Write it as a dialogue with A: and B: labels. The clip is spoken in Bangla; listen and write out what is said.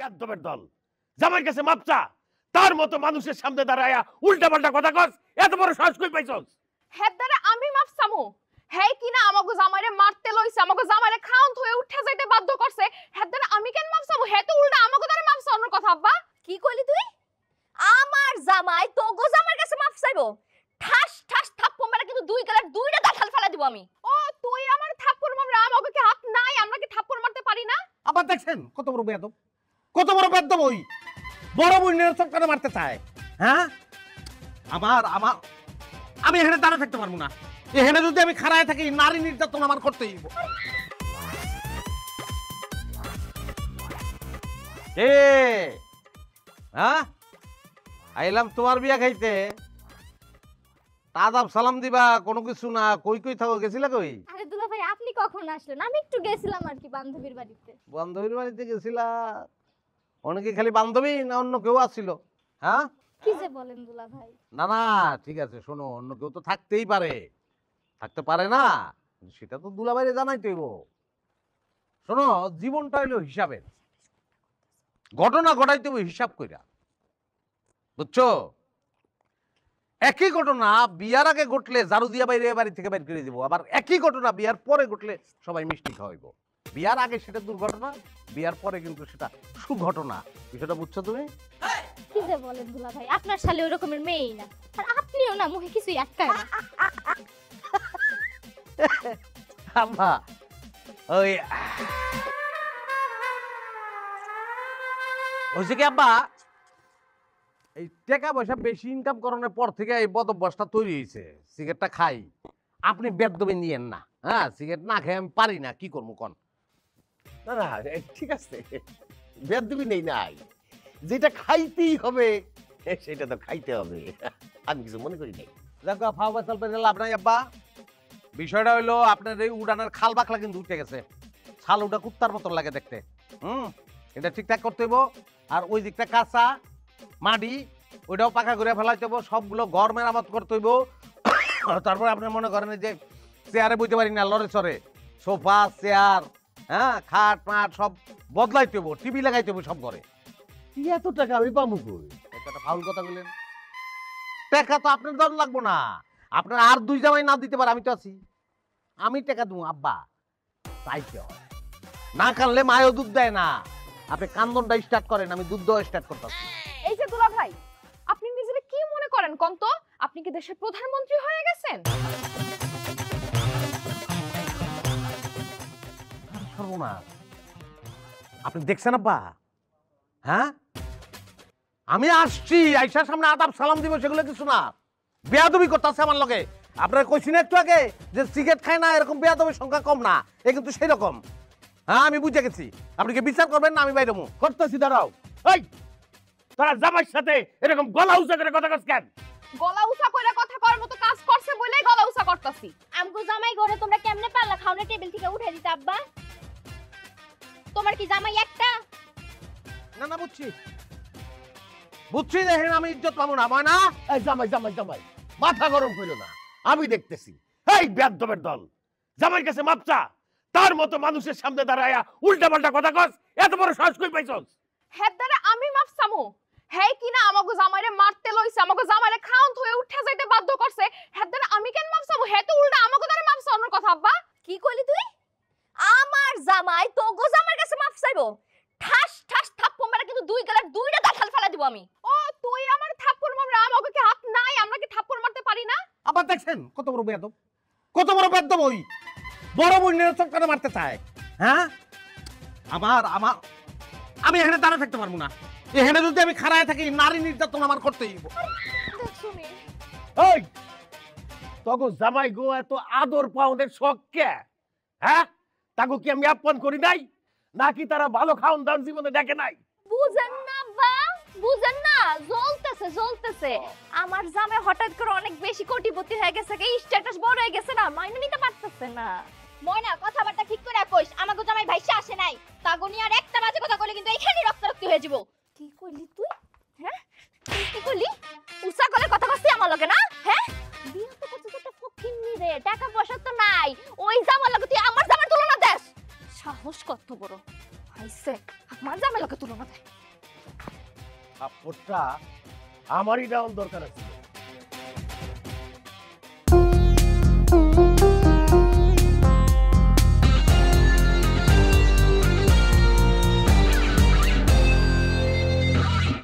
A: বেয়াদবের দল জামাইর কাছে মাপ চা তার মতো মানুষের সামনে দাঁড়ায়া উল্টাপাল্টা কথা কস এত বড় সাহস কই পাইছস
B: হেদারে আমি মাফ চামু হেই কিনা আমাগো জামাইরে মারতে লইছে আমাগো জামাইরে খাউন থয়ে উঠে যাইতে বাধ্য করছে হেদারে আমি কেন মাফ চামু হে তো উল্টা আমাগো দ্বারা মাফ চাওয়ার কথা আব্বা
C: কি কইলি তুই আমার জামাই তোগো জামাইর কাছে মাফ চাইবো ঠাস ঠাস থাপ্পড় মারা কিন্তু দুই গালের দুইটা দাঁতাল ফেলা দিব আমি
B: ও তুই আমার থাপ্পড় মারবি আমাগো কি হাত নাই আমরা কি থাপ্পড় মারতে পারি না
A: আবার দেখছেন কত বড় বেয়াদব ওই বড় বোনের চক্করে মারতে চায় হ্যাঁ আমার আমার আমি এখানে দাঁড়া থাকতে পারবো না এখানে যদি আমি খাড়ায় থাকি নারী নির্যাতন আমার করতেই হইব
D: এ হ্যাঁ আইলাম তোমার বিয়া খাইতে আদাব সালাম দিবা কোনো কিছু না কই কই থাকো গেছিলা কই
C: আরে দুলা ভাই আপনি কখন আসলেন আমি একটু গেছিলাম আর কি বান্ধবীর বাড়িতে
D: বান্ধবীর বাড়িতে গেছিলা অনেকে খালি বান্ধবী না অন্য কেউ আসছিল হ্যাঁ
C: কি যে বলেন দুলা ভাই
D: না না ঠিক আছে শোনো অন্য কেউ তো থাকতেই পারে থাকতে পারে না সেটা তো দুলাভাইরে জানাই তৈব শোনো জীবনটা হইলো হিসাবের ঘটনা ঘটাইতে হবে হিসাব কইরা বুঝছো একই ঘটনা বিয়ার আগে ঘটলে ঝাড়ু দিয়া বাইরে বাড়ি থেকে বাইর করে দিব আবার একই ঘটনা বিয়ার পরে ঘটলে সবাই মিষ্টি খাওয়াইব বিয়ার আগে সেটা দুর্ঘটনা বিয়ার পরে কিন্তু সেটা সুঘটনা বিষয়টা বুঝছো তুমি
C: কি যে বলেন দুলা ভাই আপনার শালে ওই রকমের মেয়েই না আর আপনিও না মুখে কিছুই আটকায় না
D: আম্মা ওই হয়েছে কি আব্বা এই টাকা পয়সা বেশি ইনকাম করানোর পর থেকে এই বদ অভ্যাসটা তৈরি হয়েছে সিগারেটটা খাই আপনি বেদবে নিয়েন না হ্যাঁ সিগারেট না খেয়ে আমি পারি না কি করবো কন
A: না না ঠিক আছে বেয়াদবি নেই নাই যেটা খাইতেই হবে সেটা তো খাইতে হবে আমি কিছু মনে করি নাই
D: দেখো ফাওয়া চলবে লাভ নাই আব্বা বিষয়টা হইলো আপনার এই উড়ানের খাল বাকলা কিন্তু উঠে গেছে ছাল উঠা কুত্তার মতন লাগে দেখতে এটা ঠিকঠাক করতে হইব আর ওই দিকটা কাঁচা মাটি ওইটাও পাকা করে ফেলাইতে হইব সবগুলো ঘর মেরামত করতে হইব তারপরে আপনি মনে করেন যে চেয়ারে বইতে পারি না লড়ে চড়ে সোফা চেয়ার হ্যাঁ খাট মাট সব বদলাইতে হইব টিভি লাগাইতে হইব সব ঘরে
A: এত টাকা আমি পাবো কই
D: একটা ফাউল কথা বললেন টাকা তো আপনার দর লাগবো না আপনার আর দুই জামাই না দিতে পারে আমি তো আছি আমি টাকা দেবো আব্বা চাইতে হয় না কানলে মায়ও দুধ দেয় না আপনি কান্দনটা স্টার্ট করেন আমি দুধ দেওয়া স্টার্ট করতেছি
B: এই যে দুলা ভাই আপনি নিজেরে কি মনে করেন কোন তো আপনি কি দেশের প্রধানমন্ত্রী হয়ে গেছেন
D: সর্বনাশ আপনি দেখছেন আব্বা হ্যাঁ আমি আসছি আইসার সামনে আদাব সালাম দিব সেগুলো কিছু না বেয়াদবি করতেছে আমার লগে আপনার কইছি না একটু আগে যে সিগারেট খায় না এরকম বেয়াদবির সংখ্যা কম না এ কিন্তু সেই রকম হ্যাঁ আমি বুঝে গেছি আপনি কি বিচার করবেন না আমি বাইরে
A: করতেছি দাঁড়াও এই তোরা জামাইর সাথে এরকম গলা উঁচা করে কথা কস কেন
B: গলা উঁচা কইরা কথা করার মতো কাজ করছে বলেই গলা উঁচা করতাছি
C: আমগো জামাই ঘরে তোমরা কেমনে পারলা খাওনের টেবিল থেকে উঠে দিতে আব্বা তোমার কি জামাই একটা
D: না না বুঝছি বুঝছি দেখেন আমি ইজ্জত পাবো না ময়না
A: এই জামাই মাথা গরম হইল না আমি দেখতেছি এই বেয়াদবের দল জামাইর কাছে মাপ চা তার মতো মানুষের সামনে দাঁড়ায়া উল্টাপাল্টা কথা কস এত বড় সাহস কই পাইছস
B: হেদারে আমি মাফ চামু হেই কিনা আমাগো জামাইরে মারতে লইছে আমাগো জামাইরে খাউন থয়ে উঠে যাইতে বাধ্য করছে হেদারে আমি কেন মাফ চামু হে তো উল্টা আমাগো দ্বারা মাফ চাওয়ার কথা আব্বা
C: কি কইলি তুই আমার জামাই তোগো জামাইর কাছে মাফ চাইবো ঠাস ঠাস থাপ্পড় মারা কিন্তু দুই গালের দুইটা দাঁতাল ফেলা দিব আমি
B: ও তুই আমার থাপ্পড় মারবি আমাগো কি হাত নাই আমরা কি থাপ্পড় মারতে পারি না
A: আবার দেখছেন কত বড় বেয়াদব ওই বড় বোনের চক্করে মারতে চায় হ্যাঁ আমার আমার আমি এখানে দাঁড়া থাকতে পারবো না এখানে যদি আমি খাড়ায় থাকি নারী নির্যাতন আমার করতেই হইব
B: শুনি
A: ওই তগো জামাই গো এত আদর পাওনের শখ কে হ্যাঁ তাগো কি আমি আপন করি নাই নাকি তারা ভালো খাওন দাওন জীবনে দেখে নাই
C: বুঝেন না বা বুঝেন না জ্বলতেছে আমার জামাই হঠাৎ করে অনেক বেশি কোটিপতি হয়ে গেছে এই স্ট্যাটাস বড় হয়ে গেছে না মাইনে নিতে পারতেছে না ময়না কথাবার্তা ঠিক করে কইস আমাগো জামাই ভাইসা আসে নাই তাগনি আর একটা বাজে কথা কইলে কিন্তু এইখানেই রক্তারক্তি হয়ে যাব কি কইলি তুই হ্যাঁ কি কইলি উসা গলে কথা কইছিস আমার লগে না হ্যাঁ বিয়ে তো করছিস একটা ফকিন্নি রে টাকা পয়সা তো নাই ওই জামার লগে তুই আমার জামার তুলনা দেস সাহস কত বড় আইছে
B: আমার জামাই লোকে তুলনা দেয়।
A: থাপ্পড়টা আমারই দেওয়ার দরকার আছে।